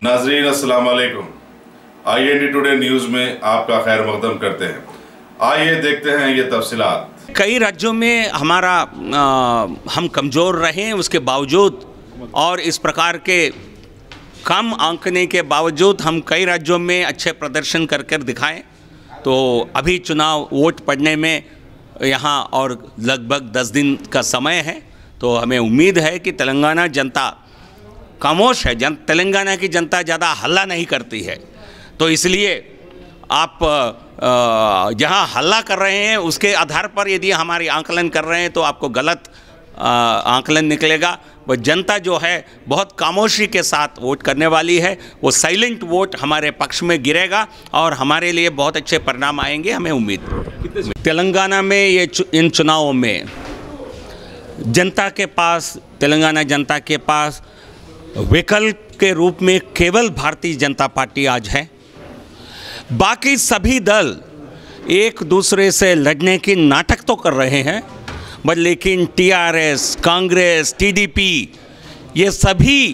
नाजरीन अस्सलाम वालेकुम। IND टुडे न्यूज़ में आपका खैर मकदम करते हैं। आइए देखते हैं ये तफसीलात। कई राज्यों में हमारा हम कमज़ोर रहे उसके बावजूद और इस प्रकार के कम आंकने के बावजूद हम कई राज्यों में अच्छे प्रदर्शन कर दिखाएं। तो अभी चुनाव वोट पड़ने में यहाँ और लगभग 10 दिन का समय है। तो हमें उम्मीद है कि तेलंगाना जनता खामोश है। तेलंगाना की जनता ज़्यादा हल्ला नहीं करती है। तो इसलिए आप जहाँ हल्ला कर रहे हैं उसके आधार पर यदि हमारी आकलन कर रहे हैं तो आपको गलत आकलन निकलेगा। वो जनता जो है बहुत खामोशी के साथ वोट करने वाली है। वो साइलेंट वोट हमारे पक्ष में गिरेगा और हमारे लिए बहुत अच्छे परिणाम आएंगे, हमें उम्मीद। तेलंगाना में इन चुनावों में तेलंगाना जनता के पास विकल्प के रूप में केवल भारतीय जनता पार्टी आज है। बाकी सभी दल एक दूसरे से लड़ने की नाटक तो कर रहे हैं, बट लेकिन TRS, कांग्रेस, TDP ये सभी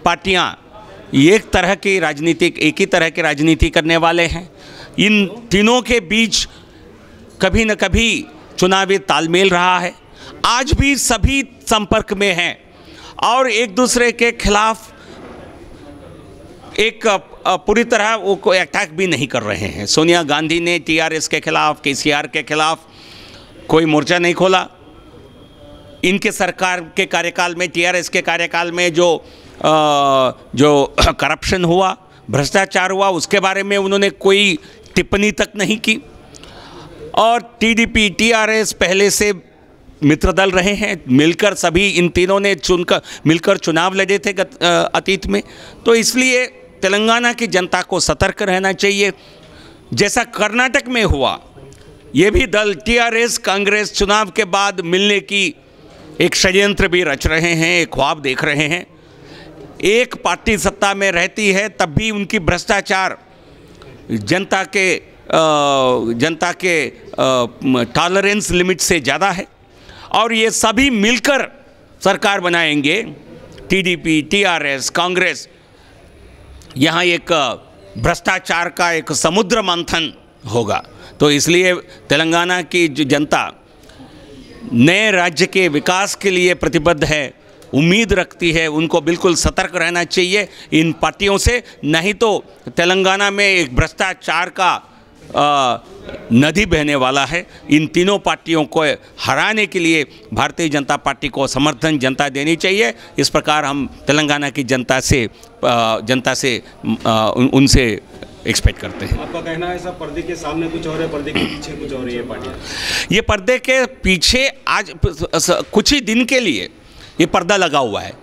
पार्टियां एक ही तरह की राजनीति करने वाले हैं। इन तीनों के बीच कभी न कभी चुनावी तालमेल रहा है। आज भी सभी संपर्क में हैं और एक दूसरे के खिलाफ एक पूरी तरह वो कोई अटैक भी नहीं कर रहे हैं। सोनिया गांधी ने TRS के खिलाफ, KCR के खिलाफ कोई मोर्चा नहीं खोला। इनके सरकार के कार्यकाल में, TRS के कार्यकाल में जो करप्शन हुआ, भ्रष्टाचार हुआ, उसके बारे में उन्होंने कोई टिप्पणी तक नहीं की। और TDP, TRS पहले से मित्र दल रहे हैं, मिलकर सभी इन तीनों ने मिलकर चुनाव लड़े थे अतीत में। तो इसलिए तेलंगाना की जनता को सतर्क रहना चाहिए। जैसा कर्नाटक में हुआ, ये भी दल TRS, कांग्रेस चुनाव के बाद मिलने की एक षड्यंत्र भी रच रहे हैं, एक ख्वाब देख रहे हैं। एक पार्टी सत्ता में रहती है तब भी उनकी भ्रष्टाचार जनता के टॉलरेंस लिमिट से ज़्यादा है। और ये सभी मिलकर सरकार बनाएंगे, TDP, TRS, कांग्रेस। यहाँ एक भ्रष्टाचार का एक समुद्र मंथन होगा। तो इसलिए तेलंगाना की जो जनता नए राज्य के विकास के लिए प्रतिबद्ध है, उम्मीद रखती है। उनको बिल्कुल सतर्क रहना चाहिए इन पार्टियों से, नहीं तो तेलंगाना में एक भ्रष्टाचार का नदी बहने वाला है। इन तीनों पार्टियों को हराने के लिए भारतीय जनता पार्टी को समर्थन जनता देनी चाहिए। इस प्रकार हम तेलंगाना की जनता से उनसे एक्सपेक्ट करते हैं। आपका कहना है सब पर्दे के सामने कुछ और है, पर्दे के पीछे कुछ और है ये पार्टियाँ? ये पर्दे के पीछे आज कुछ ही दिन के लिए ये पर्दा लगा हुआ है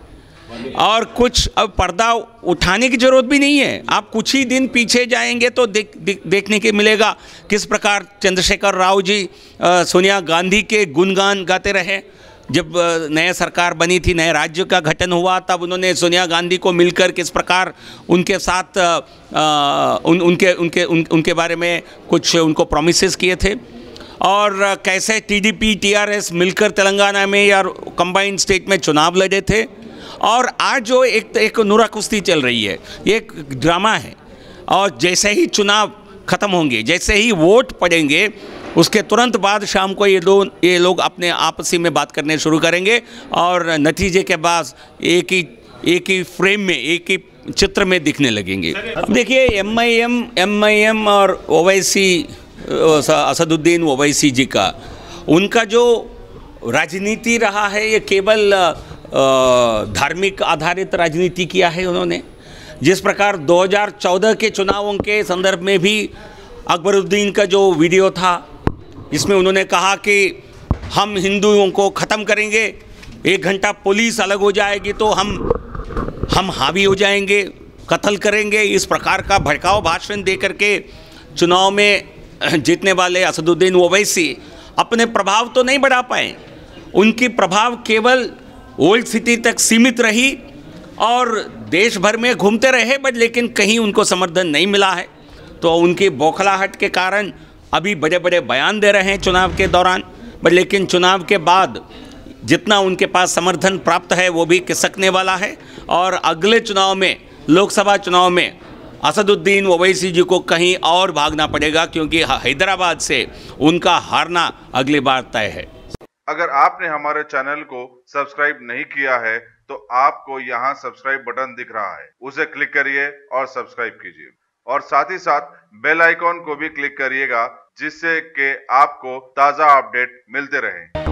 और कुछ अब पर्दा उठाने की जरूरत भी नहीं है। आप कुछ ही दिन पीछे जाएंगे तो देखने के मिलेगा किस प्रकार चंद्रशेखर राव जी सोनिया गांधी के गुणगान गाते रहे। जब नया सरकार बनी थी, नए राज्य का गठन हुआ, तब उन्होंने सोनिया गांधी को मिलकर किस प्रकार उनके साथ उनके बारे में कुछ उनको प्रॉमिसेस किए थे और कैसे TDP, TRS मिलकर तेलंगाना में या कंबाइंड स्टेट में चुनाव लड़े थे। और आज जो एक नूरा कुश्ती चल रही है, ये एक ड्रामा है। और जैसे ही चुनाव ख़त्म होंगे, जैसे ही वोट पड़ेंगे, उसके तुरंत बाद शाम को ये लोग अपने आपसी में बात करने शुरू करेंगे और नतीजे के बाद एक ही फ्रेम में, एक ही चित्र में दिखने लगेंगे। अब देखिए MIM और OIC, असदुद्दीन ओवैसी जी का, उनका जो राजनीति रहा है ये केवल धार्मिक आधारित राजनीति किया है उन्होंने। जिस प्रकार 2014 के चुनावों के संदर्भ में भी अकबरुद्दीन का जो वीडियो था, इसमें उन्होंने कहा कि हम हिंदुओं को ख़त्म करेंगे, 1 घंटा पुलिस अलग हो जाएगी तो हम हावी हो जाएंगे, कत्ल करेंगे। इस प्रकार का भड़काऊ भाषण दे करके चुनाव में जीतने वाले असदुद्दीन ओवैसी अपने प्रभाव तो नहीं बढ़ा पाए। उनकी प्रभाव केवल ओल्ड सिटी तक सीमित रही और देश भर में घूमते रहे, बट लेकिन कहीं उनको समर्थन नहीं मिला है। तो उनकी बौखलाहट के कारण अभी बड़े बड़े बयान दे रहे हैं चुनाव के दौरान, बट लेकिन चुनाव के बाद जितना उनके पास समर्थन प्राप्त है वो भी खिसकने वाला है और अगले चुनाव में लोकसभा चुनाव में असदुद्दीन ओवैसी जी को कहीं और भागना पड़ेगा, क्योंकि हैदराबाद से उनका हारना अगली बार तय है। अगर आपने हमारे चैनल को सब्सक्राइब नहीं किया है तो आपको यहाँ सब्सक्राइब बटन दिख रहा है, उसे क्लिक करिए और सब्सक्राइब कीजिए और साथ ही साथ बेल आइकॉन को भी क्लिक करिएगा, जिससे कि आपको ताज़ा अपडेट मिलते रहें।